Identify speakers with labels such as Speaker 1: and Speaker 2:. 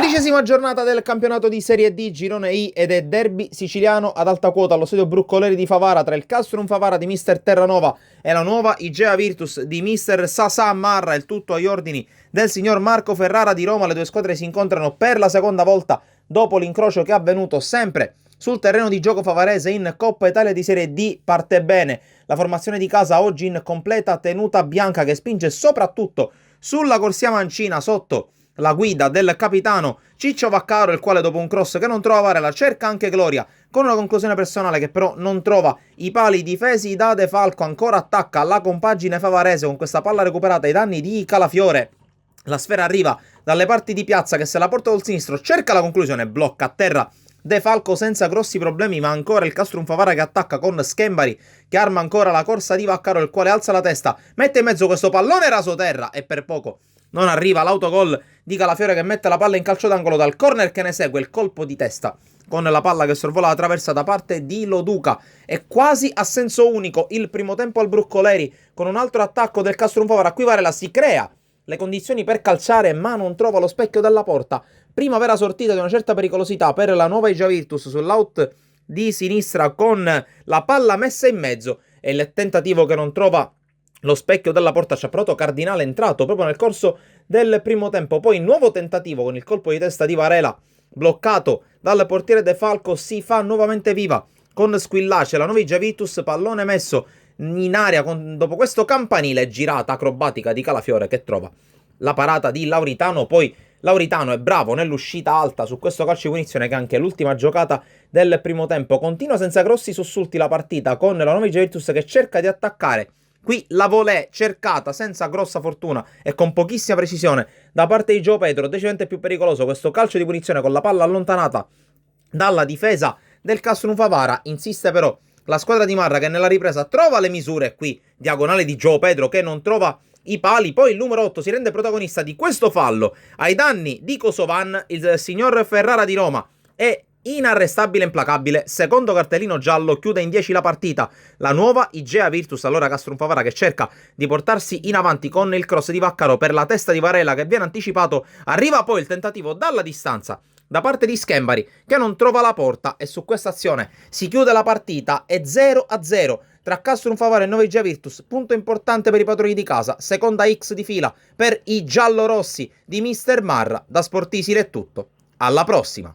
Speaker 1: 12ª giornata del campionato di Serie D, Girone I, ed è derby siciliano ad alta quota allo stadio Broccoleri di Favara tra il Castrum Favara di mister Terranova e la nuova Igea Virtus di mister Sasà Marra, il tutto agli ordini del signor Marco Ferrara di Roma. Le due squadre si incontrano per la seconda volta dopo l'incrocio che è avvenuto sempre sul terreno di gioco favarese in Coppa Italia di Serie D. Parte bene la formazione di casa oggi in completa tenuta bianca che spinge soprattutto sulla corsia mancina sotto la guida del capitano Ciccio Vaccaro, il quale dopo un cross che non trova Varela cerca anche gloria con una conclusione personale che però non trova i pali difesi da De Falco. Ancora attacca la compagine favarese con questa palla recuperata ai danni di Calafiore. La sfera arriva dalle parti di piazza che se la porta col sinistro cerca la conclusione, blocca a terra De Falco senza grossi problemi, ma ancora il Castrum Favara che attacca con Schembari che arma ancora la corsa di Vaccaro, il quale alza la testa, mette in mezzo questo pallone raso terra e per poco non arriva l'autogol di Calafiore che mette la palla in calcio d'angolo. Dal corner che ne segue il colpo di testa con la palla che sorvola la traversa da parte di Loduca. È quasi a senso unico il primo tempo al Broccoleri con un altro attacco del Castrum Favara. Qui Varela si crea le condizioni per calciare ma non trova lo specchio della porta. Prima vera sortita di una certa pericolosità per la nuova Igea Virtus sull'out di sinistra con la palla messa in mezzo e il tentativo che non trova lo specchio della porta. C'è Proto Cardinale entrato proprio nel corso del primo tempo. Poi nuovo tentativo con il colpo di testa di Varela bloccato dal portiere De Falco. Si fa nuovamente viva con Squillace la nuova Igea Virtus, pallone messo in aria dopo questo campanile, girata acrobatica di Calafiore che trova la parata di Lauritano. Poi Lauritano è bravo nell'uscita alta su questo calcio di punizione che è anche l'ultima giocata del primo tempo. Continua senza grossi sussulti la partita con la nuova Igea Virtus che cerca di attaccare. Qui la volée cercata senza grossa fortuna e con pochissima precisione da parte di Gio Pedro. Decisamente più pericoloso questo calcio di punizione con la palla allontanata dalla difesa del Castrum Favara. Insiste però la squadra di Marra che nella ripresa trova le misure qui, diagonale di Gio Pedro che non trova i pali. Poi il numero 8 si rende protagonista di questo fallo ai danni di Kosovan. Il signor Ferrara di Roma è inarrestabile e implacabile, secondo cartellino giallo, chiude in 10 la partita la nuova Igea Virtus. Allora Castrum Favara che cerca di portarsi in avanti con il cross di Vaccaro per la testa di Varela che viene anticipato. Arriva poi il tentativo dalla distanza da parte di Schembari che non trova la porta e su questa azione si chiude la partita. È 0-0 tra Castrum Favara e nuova Igea Virtus, punto importante per i padroni di casa, seconda X di fila per i giallorossi di mister Marra. Da Sportisile è tutto, alla prossima!